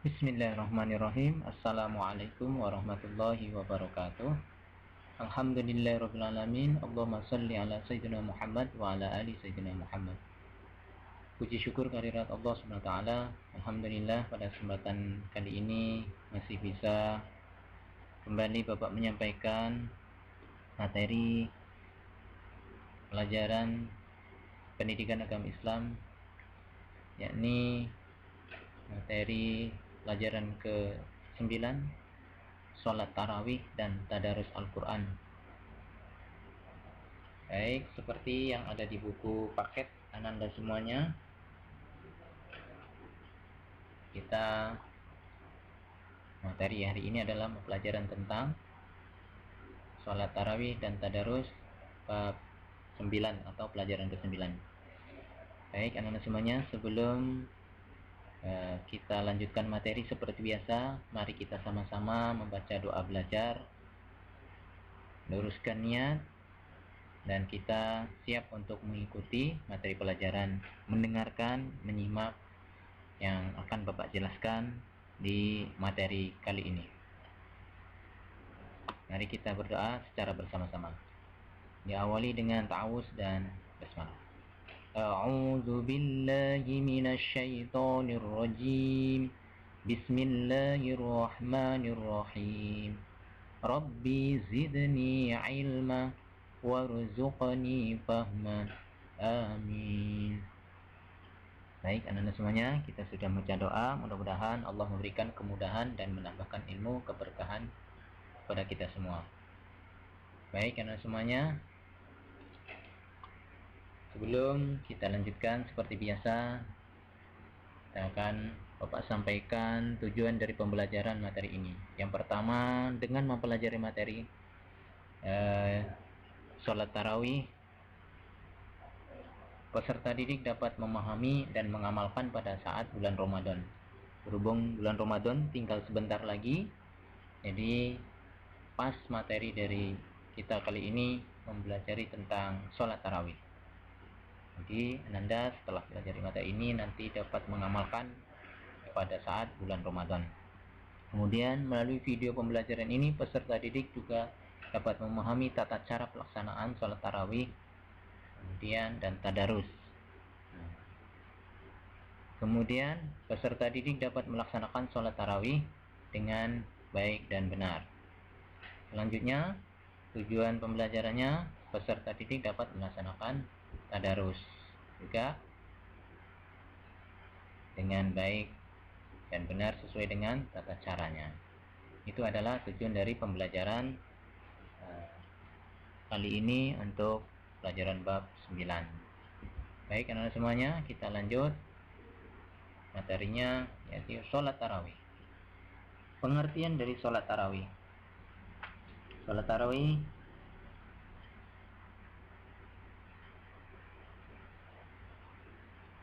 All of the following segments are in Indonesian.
Bismillahirrahmanirrahim. Assalamualaikum warahmatullahi wabarakatuh. Alhamdulillahirrahmanirrahim. Allahumma salli ala Sayyidina Muhammad wa ala ali Sayyidina Muhammad. Puji syukur kehadirat Allah SWT. Alhamdulillah pada kesempatan kali ini masih bisa kembali Bapak menyampaikan materi pelajaran pendidikan agama Islam, yakni materi pelajaran ke-9, sholat tarawih dan tadarus Al-Quran. Baik, seperti yang ada di buku paket Ananda semuanya, kita materi hari ini adalah pelajaran tentang sholat tarawih dan tadarus bab 9 atau pelajaran ke-9. Baik, anak-anak semuanya, sebelum kita lanjutkan materi seperti biasa, mari kita sama-sama membaca doa belajar, luruskan niat, dan kita siap untuk mengikuti materi pelajaran, mendengarkan, menyimak yang akan Bapak jelaskan di materi kali ini. Mari kita berdoa secara bersama-sama. Diawali dengan ta'awuz dan basmalah. A'udzu billahi minasy syaithanir rajim. Bismillahirrahmanirrahim. Rabbi zidni ilma warzuqni fahma. Amin. Baik, anak-anak semuanya, kita sudah membaca doa. Mudah-mudahan Allah memberikan kemudahan dan menambahkan ilmu keberkahan kepada kita semua. Baik, anak-anak semuanya, sebelum kita lanjutkan seperti biasa, kita akan Bapak sampaikan tujuan dari pembelajaran materi ini. Yang pertama, dengan mempelajari materi sholat tarawih, peserta didik dapat memahami dan mengamalkan pada saat bulan Ramadan. Berhubung bulan Ramadan tinggal sebentar lagi, jadi pas materi dari kita kali ini mempelajari tentang sholat tarawih. Jadi Anda setelah belajar materi ini nanti dapat mengamalkan pada saat bulan Ramadan. Kemudian melalui video pembelajaran ini peserta didik juga dapat memahami tata cara pelaksanaan sholat tarawih, kemudian dan tadarus. Kemudian peserta didik dapat melaksanakan sholat tarawih dengan baik dan benar. Selanjutnya, tujuan pembelajarannya, peserta didik dapat melaksanakan tadarus juga dengan baik dan benar sesuai dengan tata caranya. Itu adalah tujuan dari pembelajaran kali ini untuk pelajaran bab 9. Baik, anak-anak semuanya, kita lanjut materinya, yaitu sholat tarawih. Pengertian dari sholat tarawih. Sholat tarawih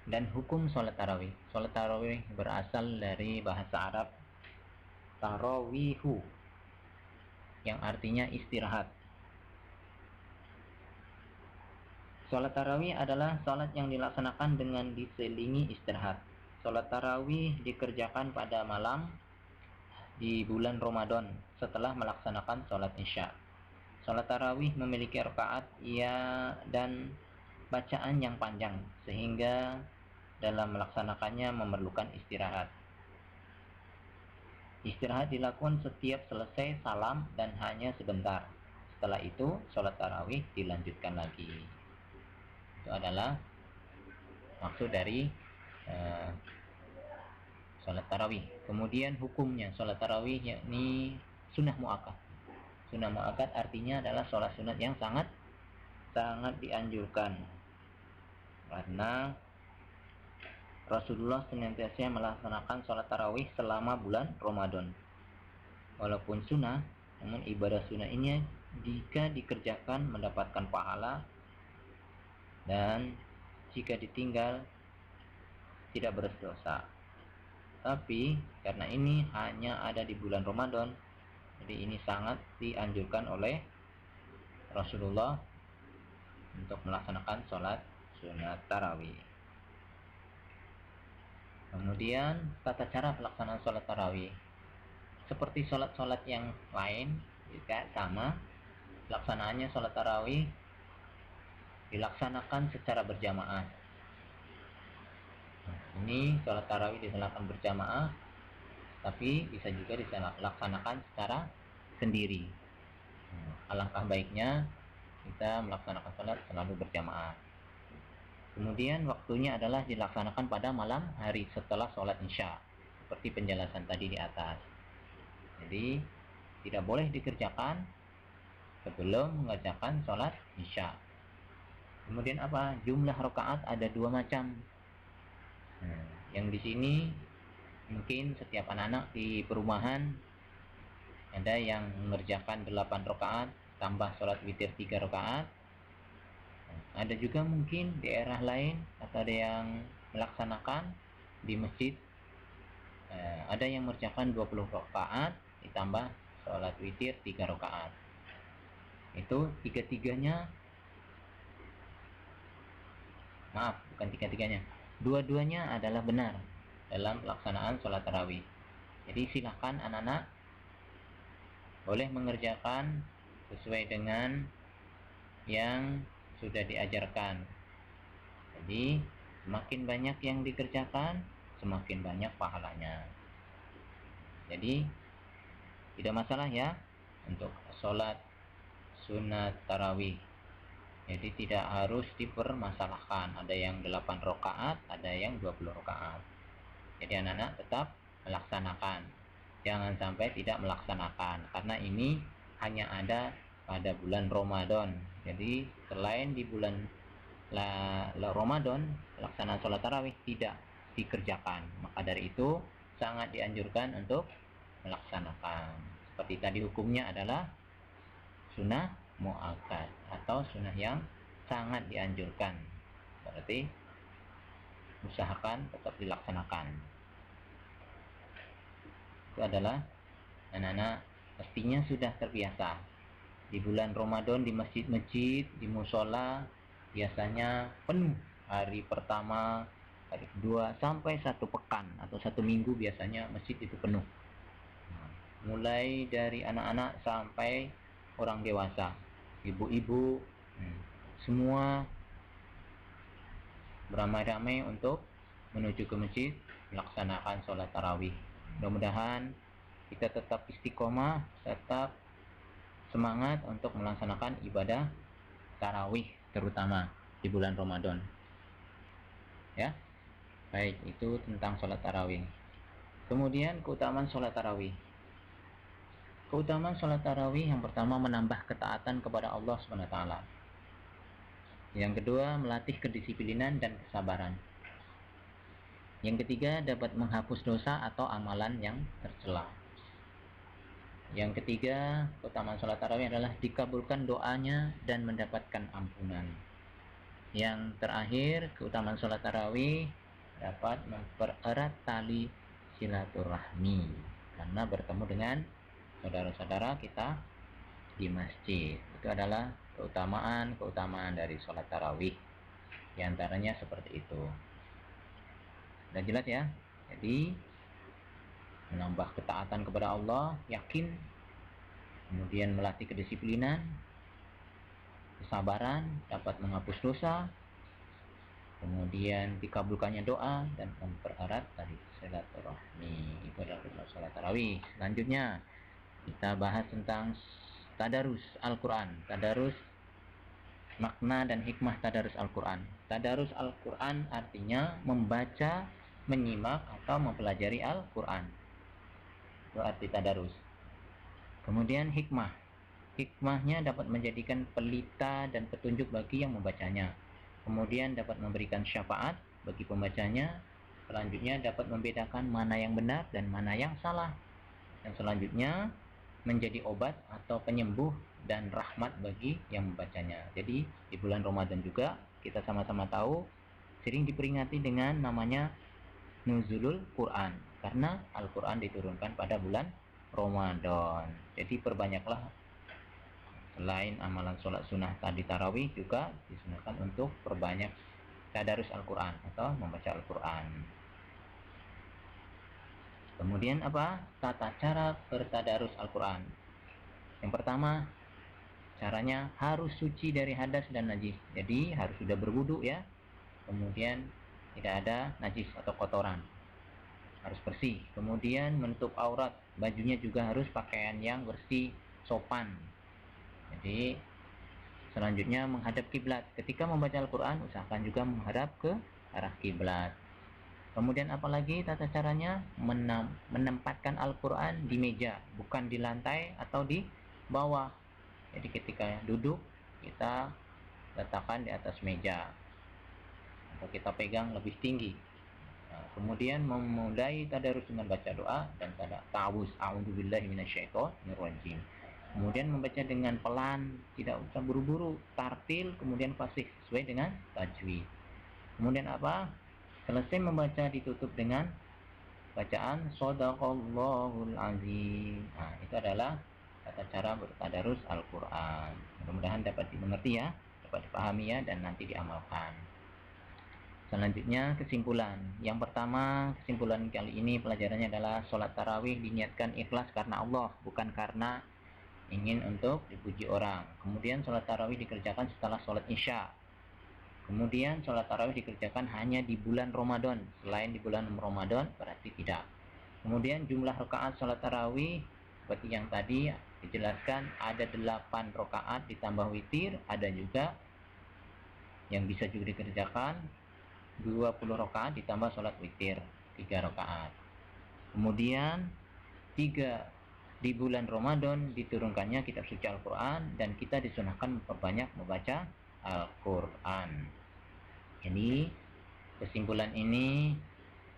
dan hukum sholat tarawih. Sholat tarawih berasal dari bahasa Arab tarawihu, yang artinya istirahat. Sholat tarawih adalah sholat yang dilaksanakan dengan diselingi istirahat. Sholat tarawih dikerjakan pada malam di bulan Ramadan setelah melaksanakan sholat isya. Sholat tarawih memiliki rakaat dan bacaan yang panjang, sehingga dalam melaksanakannya memerlukan istirahat. Istirahat dilakukan setiap selesai salam dan hanya sebentar. Setelah itu, sholat tarawih dilanjutkan lagi. Itu adalah maksud dari sholat tarawih. Kemudian hukumnya sholat tarawih yakni sunnah muakkad. Sunnah muakkad artinya adalah sholat sunat yang sangat dianjurkan, karena Rasulullah senantiasa melaksanakan sholat tarawih selama bulan Ramadan. Walaupun sunnah, namun ibadah sunnah ini jika dikerjakan mendapatkan pahala, dan jika ditinggal tidak berdosa. Tapi karena ini hanya ada di bulan Ramadan, jadi ini sangat dianjurkan oleh Rasulullah untuk melaksanakan sholat sunat tarawih. Kemudian tata cara pelaksanaan sholat tarawih. Seperti sholat-sholat yang lain juga sama. Pelaksanaannya sholat tarawih dilaksanakan secara berjamaah. Ini sholat tarawih dilaksanakan berjamaah, tapi bisa juga dilaksanakan secara sendiri. Alangkah baiknya kita melaksanakan sholat selalu berjamaah. Kemudian waktunya adalah dilaksanakan pada malam hari setelah sholat isya, seperti penjelasan tadi di atas. Jadi tidak boleh dikerjakan sebelum mengerjakan sholat isya. Kemudian apa? Jumlah rakaat ada 2 macam. Yang di sini mungkin setiap anak-anak di perumahan ada yang mengerjakan 8 rakaat tambah sholat witir 3 rakaat. Ada juga mungkin di daerah lain atau ada yang melaksanakan di masjid, ada yang mengerjakan 20 rakaat ditambah sholat witir 3 rakaat. Itu dua-duanya adalah benar dalam pelaksanaan sholat tarawih. Jadi silahkan anak-anak boleh mengerjakan sesuai dengan yang sudah diajarkan. Jadi semakin banyak yang dikerjakan, semakin banyak pahalanya. Jadi tidak masalah ya untuk sholat sunat tarawih. Jadi tidak harus dipermasalahkan. Ada yang 8 rakaat, ada yang 20 rakaat. Jadi anak-anak tetap melaksanakan. Jangan sampai tidak melaksanakan, karena ini hanya ada pada bulan Ramadan. Jadi selain di bulan Ramadan, pelaksanaan sholat tarawih tidak dikerjakan. Maka dari itu sangat dianjurkan untuk melaksanakan. Seperti tadi hukumnya adalah sunnah muakkad atau sunnah yang sangat dianjurkan. Berarti usahakan tetap dilaksanakan. Itu adalah anak-anak pastinya sudah terbiasa. Di bulan Ramadan di masjid-masjid, di musola biasanya penuh. Hari pertama, hari kedua, sampai 1 pekan atau 1 minggu biasanya masjid itu penuh. Mulai dari anak-anak sampai orang dewasa, ibu-ibu, semua beramai-ramai untuk menuju ke masjid melaksanakan sholat tarawih. Mudah-mudahan kita tetap istiqomah, tetap semangat untuk melaksanakan ibadah tarawih, terutama di bulan Ramadan. Ya, baik, itu tentang sholat tarawih. Kemudian keutamaan sholat tarawih. Keutamaan sholat tarawih yang pertama menambah ketaatan kepada Allah SWT. Yang kedua melatih kedisiplinan dan kesabaran. Yang ketiga dapat menghapus dosa atau amalan yang tercela. Yang ketiga keutamaan sholat tarawih adalah dikabulkan doanya dan mendapatkan ampunan. Yang terakhir keutamaan sholat tarawih dapat mempererat tali silaturahmi karena bertemu dengan saudara-saudara kita di masjid. Itu adalah keutamaan dari sholat tarawih. Di antaranya seperti itu. Sudah jelas ya? Jadi menambah ketaatan kepada Allah, yakin, kemudian melatih kedisiplinan, kesabaran, dapat menghapus dosa, kemudian dikabulkannya doa dan mempererat tali silaturahmi. Itu adalah sholat tarawih. Selanjutnya kita bahas tentang tadarus Al-Quran. Tadarus, makna dan hikmah tadarus Al-Quran. Tadarus Al-Quran artinya membaca, menyimak atau mempelajari Al-Quran. Itu arti tadarus. Kemudian hikmah. Hikmahnya dapat menjadikan pelita dan petunjuk bagi yang membacanya. Kemudian dapat memberikan syafaat bagi pembacanya. Selanjutnya dapat membedakan mana yang benar dan mana yang salah. Dan selanjutnya menjadi obat atau penyembuh dan rahmat bagi yang membacanya. Jadi di bulan Ramadan juga kita sama-sama tahu sering diperingati dengan namanya Nuzulul Quran, karena Al-Quran diturunkan pada bulan Ramadan. Jadi perbanyaklah, selain amalan sholat sunnah tadi tarawih, juga disunahkan untuk perbanyak tadarus Al-Quran atau membaca Al-Quran. Kemudian apa? Tata cara bertadarus Al-Quran. Yang pertama, caranya harus suci dari hadas dan najis. Jadi harus sudah berwudu ya. Kemudian tidak ada najis atau kotoran. Harus bersih. Kemudian menutup aurat. Bajunya juga harus pakaian yang bersih, sopan. Jadi selanjutnya menghadap kiblat. Ketika membaca Al-Quran, usahakan juga menghadap ke arah kiblat. Kemudian apalagi tata caranya? Menempatkan Al-Quran di meja, bukan di lantai atau di bawah. Jadi ketika duduk, kita letakkan di atas meja atau kita pegang lebih tinggi. Nah, kemudian memulai tadarus dengan baca doa dan ta'awuz, a'udzubillahi minasyaitonirrajim. Kemudian membaca dengan pelan, tidak usah buru-buru, tartil, kemudian fasih sesuai dengan tajwid. Kemudian apa? Selesai membaca ditutup dengan bacaan Shadaqallahul Azim. Nah, itu adalah tata cara bertadarus Al-Quran. Mudah-mudahan dapat dimengerti ya, dapat dipahami ya, dan nanti diamalkan. Selanjutnya kesimpulan. Yang pertama, kesimpulan kali ini pelajarannya adalah sholat tarawih diniatkan ikhlas karena Allah, bukan karena ingin untuk dipuji orang. Kemudian sholat tarawih dikerjakan setelah sholat isya. Kemudian sholat tarawih dikerjakan hanya di bulan Ramadan. Selain di bulan Ramadan berarti tidak. Kemudian jumlah rakaat sholat tarawih seperti yang tadi dijelaskan, ada 8 rakaat ditambah witir. Ada juga yang bisa juga dikerjakan 20 rakaat ditambah sholat witir 3 rakaat. Kemudian 3 di bulan Ramadan diturunkannya kitab suci Al-Quran, dan kita disunahkan memperbanyak membaca Al-Quran. Jadi kesimpulan ini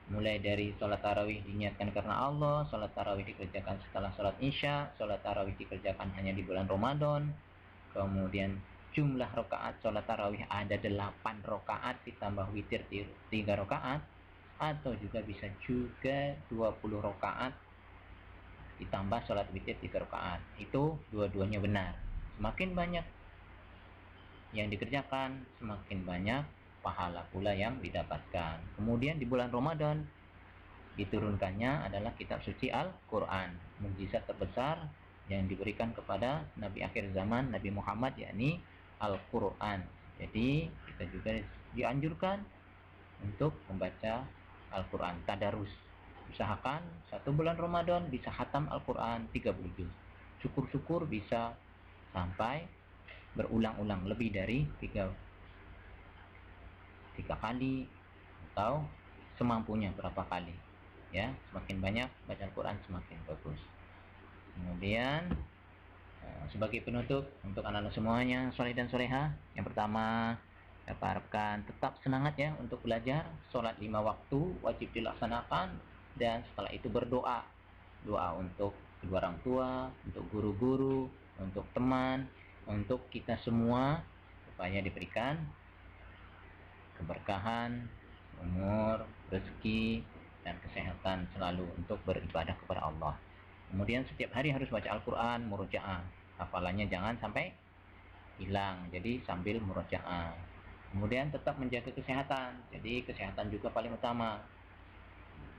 mulai dari sholat tarawih diniatkan karena Allah, sholat tarawih dikerjakan setelah sholat isya, sholat tarawih dikerjakan hanya di bulan Ramadan, kemudian jumlah rakaat sholat tarawih ada 8 rakaat ditambah witir 3 rakaat, atau juga bisa juga 20 rakaat ditambah sholat witir 3 rakaat. Itu dua-duanya benar. Semakin banyak yang dikerjakan, semakin banyak pahala pula yang didapatkan. Kemudian di bulan Ramadan diturunkannya adalah kitab suci Al-Quran, mukjizat terbesar yang diberikan kepada Nabi akhir zaman, Nabi Muhammad, yakni Al-Quran. Jadi kita juga dianjurkan untuk membaca Al-Quran, tadarus. Usahakan 1 bulan Ramadan bisa khatam Al-Quran 30 juz. Syukur-syukur bisa sampai berulang-ulang lebih dari 3 kali, atau semampunya berapa kali ya. Semakin banyak baca Al-Quran semakin bagus. Kemudian sebagai penutup untuk anak-anak semuanya, soleh dan soleha, yang pertama saya harapkan tetap semangat ya untuk belajar. Sholat 5 waktu wajib dilaksanakan, dan setelah itu berdoa. Doa untuk kedua orang tua, untuk guru-guru, untuk teman, untuk kita semua, supaya diberikan keberkahan, umur, rezeki, dan kesehatan selalu untuk beribadah kepada Allah. Kemudian setiap hari harus baca Al-Quran, murojaah. Hafalannya jangan sampai hilang, jadi sambil murojaah. Kemudian tetap menjaga kesehatan, jadi kesehatan juga paling utama.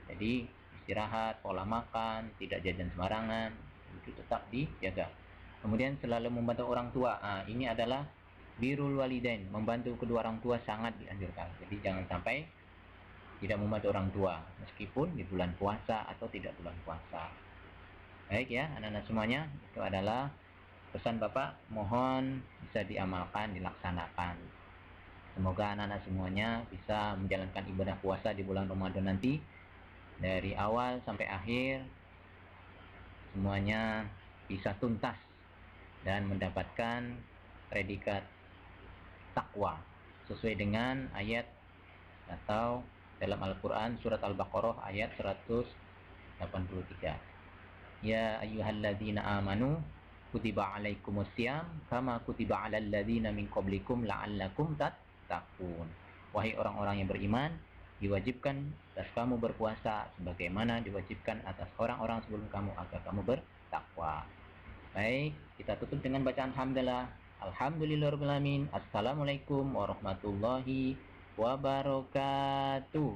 Jadi istirahat, pola makan, tidak jajan sembarangan, itu tetap dijaga. Kemudian selalu membantu orang tua. Ini adalah birrul walidain, membantu kedua orang tua sangat dianjurkan. Jadi jangan sampai tidak membantu orang tua, meskipun di bulan puasa atau tidak bulan puasa. Baik ya anak-anak semuanya, itu adalah pesan Bapak, mohon bisa diamalkan, dilaksanakan. Semoga anak-anak semuanya bisa menjalankan ibadah puasa di bulan Ramadan nanti, dari awal sampai akhir semuanya bisa tuntas dan mendapatkan predikat takwa sesuai dengan ayat atau dalam Al-Quran surat Al-Baqarah ayat 183. Ya ayyuhalladzina amanu kutiba alaikumusiyam kama kutiba alal ladzina min qablikum la'allakum tattaqun. Wahai orang-orang yang beriman, diwajibkan atas kamu berpuasa sebagaimana diwajibkan atas orang-orang sebelum kamu agar kamu bertakwa. Baik, kita tutup dengan bacaan hamdalah. Alhamdulillahirabbil alamin. Assalamualaikum warahmatullahi wabarakatuh.